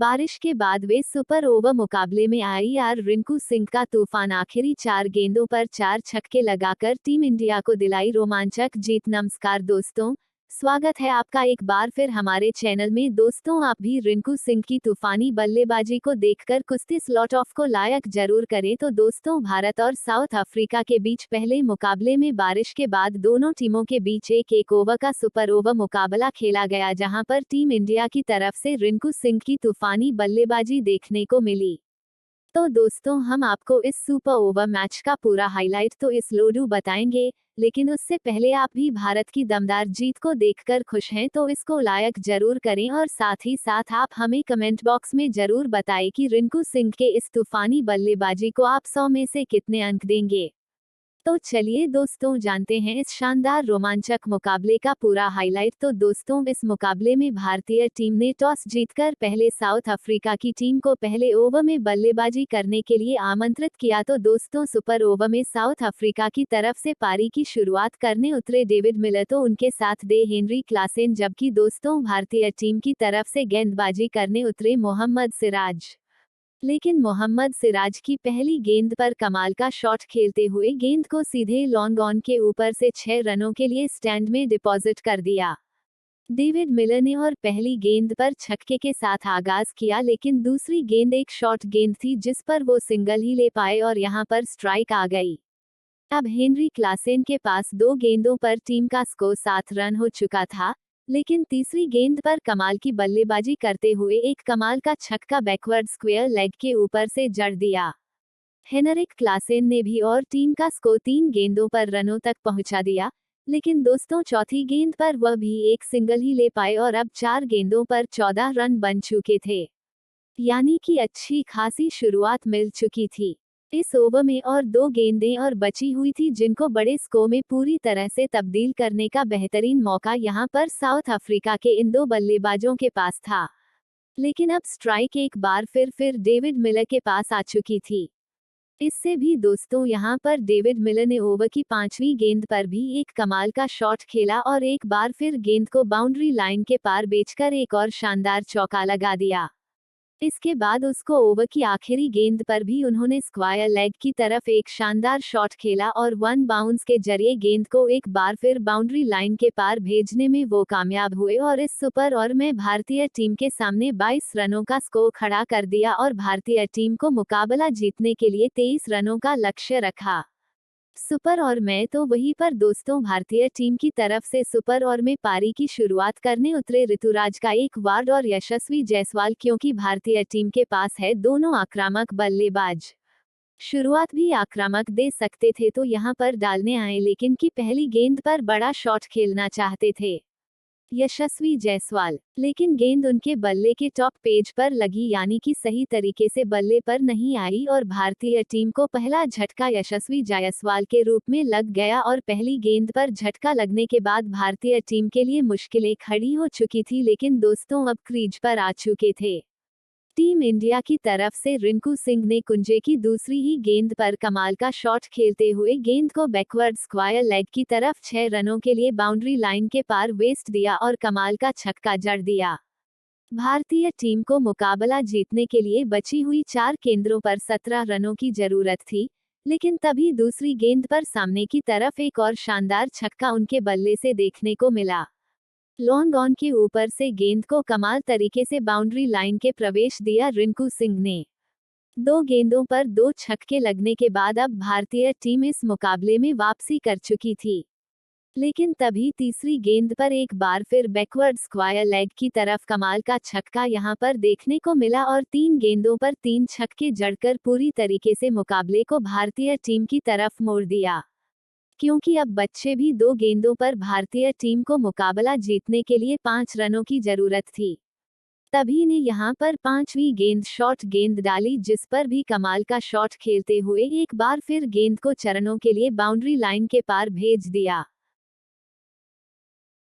बारिश के बाद वे सुपर ओवर मुकाबले में आई रिंकू सिंह का तूफान, आखिरी 4 गेंदों पर 4 छक्के लगाकर टीम इंडिया को दिलाई रोमांचक जीत। नमस्कार दोस्तों, स्वागत है आपका एक बार फिर हमारे चैनल में। दोस्तों, आप भी रिंकू सिंह की तूफानी बल्लेबाजी को देखकर कुश्ती स्लॉट ऑफ को लाइक जरूर करें। तो दोस्तों, भारत और साउथ अफ्रीका के बीच पहले मुकाबले में बारिश के बाद दोनों टीमों के बीच एक ओवर का सुपर ओवर मुकाबला खेला गया, जहां पर टीम इंडिया की तरफ से रिंकू सिंह की तूफानी बल्लेबाजी देखने को मिली। तो दोस्तों, हम आपको इस सुपर ओवर मैच का पूरा हाईलाइट तो इस लोडू बताएंगे, लेकिन उससे पहले आप भी भारत की दमदार जीत को देखकर खुश हैं तो इसको लाइक जरूर करें, और साथ ही साथ आप हमें कमेंट बॉक्स में जरूर बताएं कि रिंकू सिंह के इस तूफानी बल्लेबाजी को आप 100 में से कितने अंक देंगे। तो चलिए दोस्तों, जानते हैं इस शानदार रोमांचक मुकाबले का पूरा हाईलाइट। तो दोस्तों, इस मुकाबले में भारतीय टीम ने टॉस जीतकर पहले साउथ अफ्रीका की टीम को पहले ओवर में बल्लेबाजी करने के लिए आमंत्रित किया। तो दोस्तों, सुपर ओवर में साउथ अफ्रीका की तरफ से पारी की शुरुआत करने उतरे डेविड मिलर, तो उनके साथ दे हेनरी क्लासेन, जबकि दोस्तों भारतीय टीम की तरफ से गेंदबाजी करने उतरे मोहम्मद सिराज। लेकिन मोहम्मद सिराज की पहली गेंद पर कमाल का शॉट खेलते हुए गेंद को सीधे लॉन्ग ऑन के ऊपर से 6 रनों के लिए स्टैंड में डिपॉजिट कर दिया। डेविड मिलर ने और पहली गेंद पर छक्के के साथ आगाज किया, लेकिन दूसरी गेंद एक शॉर्ट गेंद थी जिस पर वो सिंगल ही ले पाए और यहां पर स्ट्राइक आ गई। अब हेनरी क्लासेन के पास 2 गेंदों पर टीम का स्कोर 7 रन हो चुका था, लेकिन तीसरी गेंद पर कमाल की बल्लेबाजी करते हुए एक कमाल का छक्का बैकवर्ड स्क्वायर लेग के ऊपर से जड़ दिया। हेनरिक क्लासेन ने भी और टीम का स्कोर 3 गेंदों पर रनों तक पहुंचा दिया, लेकिन दोस्तों चौथी गेंद पर वह भी एक सिंगल ही ले पाए और अब 4 गेंदों पर 14 रन बन चुके थे, यानी कि अच्छी खासी शुरुआत मिल चुकी थी। इस ओवर में और 2 गेंदें और बची हुई थी, जिनको बड़े स्कोर में पूरी तरह से तब्दील करने का बेहतरीन मौका यहां पर साउथ अफ्रीका के इन 2 बल्लेबाजों के पास था। लेकिन अब स्ट्राइक एक बार फिर डेविड मिलर के पास आ चुकी थी। इससे भी दोस्तों, यहां पर डेविड मिलर ने ओवर की 5वीं गेंद पर भी एक कमाल का शॉट खेला और एक बार फिर गेंद को बाउंड्री लाइन के पार बेचकर एक और शानदार चौका लगा दिया। इसके बाद उसको ओवर की आखिरी गेंद पर भी उन्होंने स्क्वायर लेग की तरफ एक शानदार शॉट खेला और 1 बाउंस के जरिए गेंद को एक बार फिर बाउंड्री लाइन के पार भेजने में वो कामयाब हुए और इस सुपर ओवर में भारतीय टीम के सामने 22 रनों का स्कोर खड़ा कर दिया और भारतीय टीम को मुकाबला जीतने के लिए 23 रनों का लक्ष्य रखा। सुपर ओवर में तो वहीं पर दोस्तों भारतीय टीम की तरफ से सुपर ओवर में पारी की शुरुआत करने उतरे ऋतुराज गायकवाड़ और यशस्वी जायसवाल, क्योंकि भारतीय टीम के पास है दोनों आक्रामक बल्लेबाज। शुरुआत भी आक्रामक दे सकते थे तो यहां पर डालने आए, लेकिन की पहली गेंद पर बड़ा शॉट खेलना चाहते थे यशस्वी जायसवाल, लेकिन गेंद उनके बल्ले के टॉप पेज पर लगी, यानी कि सही तरीके से बल्ले पर नहीं आई और भारतीय टीम को पहला झटका यशस्वी जायसवाल के रूप में लग गया और पहली गेंद पर झटका लगने के बाद भारतीय टीम के लिए मुश्किलें खड़ी हो चुकी थी। लेकिन दोस्तों, अब क्रीज पर आ चुके थे। टीम इंडिया की तरफ से रिंकू सिंह ने कुंजे की दूसरी ही गेंद पर कमाल का शॉट खेलते हुए गेंद को बैकवर्ड स्क्वायर लेग की तरफ 6 रनों के लिए बाउंड्री लाइन के पार वेस्ट दिया और कमाल का छक्का जड़ दिया। भारतीय टीम को मुकाबला जीतने के लिए बची हुई 4 गेंदों पर 17 रनों की जरूरत थी, लेकिन तभी दूसरी गेंद पर सामने की तरफ एक और शानदार छक्का उनके बल्ले से देखने को मिला। लॉन्ग ऑन के ऊपर से गेंद को कमाल तरीके से बाउंड्री लाइन के प्रवेश दिया रिंकू सिंह ने। 2 गेंदों पर 2 छक्के लगने के बाद अब भारतीय टीम इस मुकाबले में वापसी कर चुकी थी, लेकिन तभी तीसरी गेंद पर एक बार फिर बैकवर्ड स्क्वायर लेग की तरफ कमाल का छक्का यहां पर देखने को मिला और 3 गेंदों पर 3 छक्के जड़कर पूरी तरीके से मुकाबले को भारतीय टीम की तरफ मोड़ दिया, क्योंकि अब बच्चे भी 2 गेंदों पर भारतीय टीम को मुकाबला जीतने के लिए 5 रनों की जरूरत थी। तभी ने यहां पर 5वीं गेंद शॉर्ट गेंद डाली, जिस पर भी कमाल का शॉट खेलते हुए एक बार फिर गेंद को 4 रनों के लिए बाउंड्री लाइन के पार भेज दिया।